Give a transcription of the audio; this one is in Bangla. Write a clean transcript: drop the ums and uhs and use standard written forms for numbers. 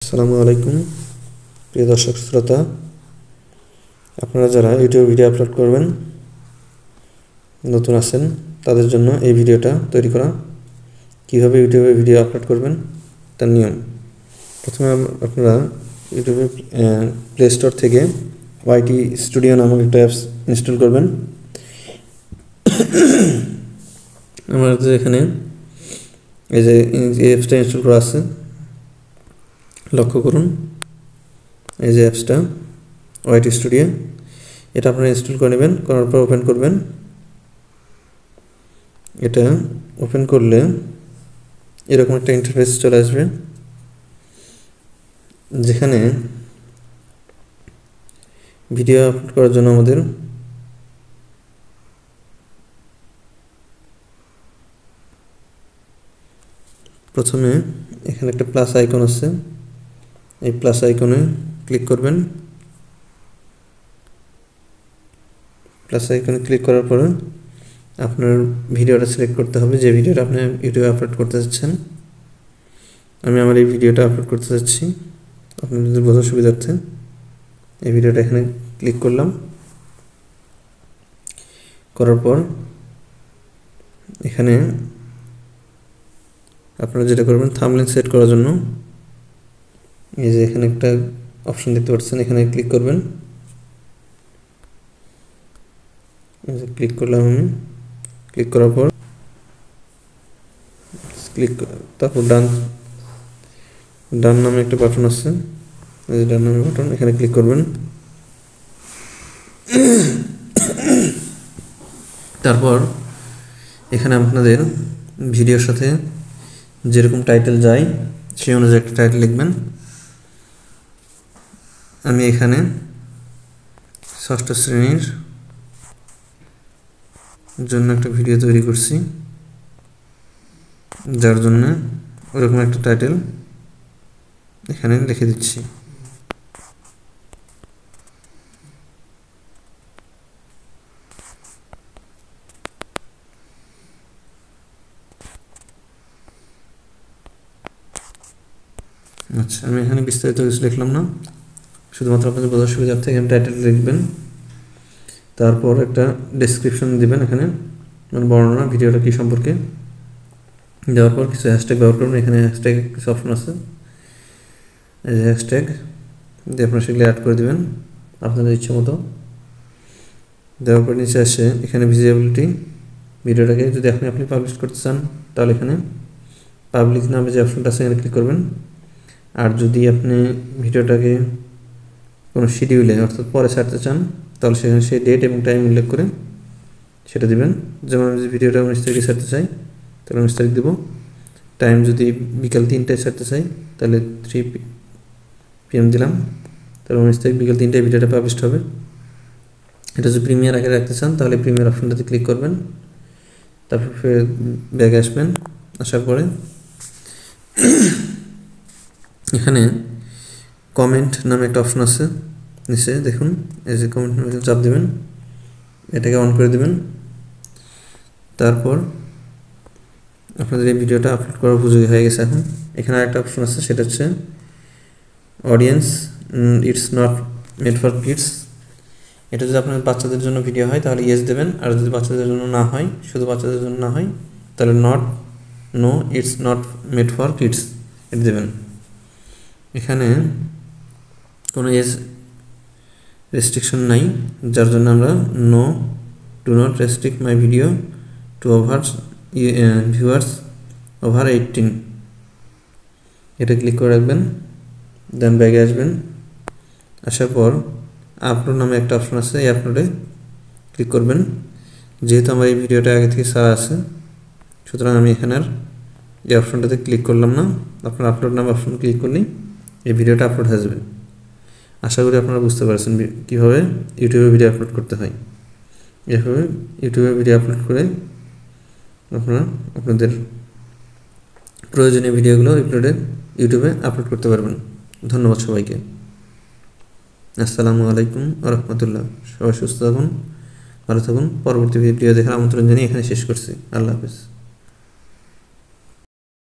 আসসালামু আলাইকুম প্রিয় দর্শক শ্রোতা, আপনারা যারা ইউটিউবে ভিডিও আপলোড করবেন নতুন আছেন তাদের জন্য এই ভিডিওটা তৈরি করা। কীভাবে ইউটিউবে ভিডিও আপলোড করবেন তার নিয়ম। প্রথমে আপনারা ইউটিউবে প্লে স্টোর থেকে ওয়াইটি স্টুডিও নামক একটা অ্যাপস ইনস্টল করবেন। আমাদের এখানে এই যে অ্যাপসটা ইনস্টল করা আছে, লক্ষ্য করুন এই যে অ্যাপসটা ওয়াইটি স্টুডিও, এটা আপনারা ইনস্টল করে নেবেন। করার পর ওপেন করবেন। এটা ওপেন করলে এরকম একটা ইন্টারফেস চলে আসবে, যেখানে ভিডিও আপলোড করার জন্য আমাদের প্রথমে এখানে একটা প্লাস আইকন আছে, এই প্লাস আইকনে ক্লিক করবেন। প্লাস আইকনে ক্লিক করার পরে আপনার ভিডিওটা সিলেক্ট করতে হবে, যে ভিডিওটা আপনি ইউটিউবে আপলোড করতে চাচ্ছেন। আমি আমার এই ভিডিওটা আপলোড করতে চাচ্ছি, আপনাদের বোঝার সুবিধার্থে এই ভিডিওটা এখানে ক্লিক করলাম। করার পর এখানে আপনারা যেটা করবেন, থাম্বনেল সেট করার জন্য এই যে এখানে একটা অপশন দেখতে পাচ্ছেন, এখানে ক্লিক করবেন। ক্লিক করলাম আমি। ক্লিক করার পর তারপর ডান নামে একটা বাটন আছে, এই যে ডান নামে বাটন, এখানে ক্লিক করবেন। তারপর এখানে আপনাদের ভিডিওর সাথে যেরকম টাইটেল যায় সেই অনুযায়ী একটা টাইটেল লিখবেন। আমি এখানে ষষ্ঠ শ্রেণীর জন্য একটা ভিডিও তৈরি করছি, যার জন্য ওরকম একটা টাইটেল এখানে লিখে দিচ্ছি। আচ্ছা, আমি এখানে বিস্তারিত কিছু লিখলাম না, শুধুমাত্র আপনাদের বোঝার সুবিধার্থে এখানে টাইটেল লিখবেন। তারপর একটা ডেসক্রিপশন দিবেন, এখানে মানে বর্ণনা ভিডিওটা কী সম্পর্কে। দেওয়ার পর কিছু হ্যাশট্যাগ ব্যবহার করবেন। এখানে হ্যাশট্যাগ কিছু অপশন আছে, এই যে হ্যাশট্যাগ দিয়ে আপনারা সেগুলো অ্যাড করে দেবেন আপনাদের ইচ্ছে মতো। দেওয়ার পর নিচে আসে এখানে ভিজিবিলিটি, ভিডিওটাকে যদি আপনি পাবলিশ করতে চান তাহলে এখানে পাবলিক নামে যে অপশনটা আছে এখানে ক্লিক করবেন। আর যদি আপনি ভিডিওটাকে কোনো শিডিউলে অর্থাৎ পরে ছাড়তে চান তাহলে সেখানে সেই ডেট এবং টাইম উল্লেখ করে সেটা দিবেন। যেমন আমি যদি ভিডিওটা 19 তারিখে ছাড়তে চাই তাহলে 19 তারিখ দেবো। টাইম যদি বিকাল 3টায় ছাড়তে চাই তাহলে 3 PM দিলাম, তাহলে 19 তারিখ বিকাল 3টায় ভিডিওটা পাবলিশ হবে। এটা যদি প্রিমিয়ার আগে রাখতে চান তাহলে প্রিমিয়ার অপশনটাতে ক্লিক করবেন। তারপর ফের ব্যাগে আসবেন। আসার পরে এখানে কমেন্ট নামে একটা অপশন আছে, নিচে দেখুন এই যে কমেন্ট নামে চাপ দেবেন, এটাকে অন করে দেবেন। তারপর আপনাদের এই ভিডিওটা আপলোড করার উপযোগী হয়ে গেছে। এখন এখানে আরেকটা অপশন আছে, সেটা হচ্ছে audience it's not made for kids. এটা যদি আপনার বাচ্চাদের জন্য ভিডিও হয় তাহলে ইয়েস দেবেন, আর যদি বাচ্চাদের জন্য না হয়, শুধু বাচ্চাদের জন্য না হয়, তাহলে no it's not made for kids এটা দেবেন। এখানে কোনো এজ রেস্ট্রিকশন নাই, যার জন্য আমরা do not restrict my video to viewers over 18 এটা ক্লিক করে রাখবেন। দেন ব্যাগে আসবেন। আসার পর আপলোড নামে একটা অপশন আছে, এই আপলোডে ক্লিক করবেন। যেহেতু আমার এই ভিডিওটা আগে থেকে ছাড়া আছে সুতরাং আমি এখানে আর এই অপশনটাতে ক্লিক করলাম না। আপনার আপলোড নামে অপশন ক্লিক করলেই এই ভিডিওটা আপলোড হয়ে যাবে। আশা করি আপনারা বুঝতে পারছেন কীভাবে ইউটিউবে ভিডিও আপলোড করতে হয়। এভাবে ইউটিউবে ভিডিও আপলোড করে আপনারা আপনাদের প্রয়োজনীয় ভিডিওগুলো ইউটিউবে আপলোড করতে পারবেন। ধন্যবাদ সবাইকে। আসসালামু আলাইকুম ওয়া রাহমাতুল্লাহ। সবাই সুস্থ থাকুন, ভালো থাকুন। পরবর্তী ভিডিও দেখার আমন্ত্রণ জানিয়ে এখানে শেষ করছি। আল্লাহ হাফেজ।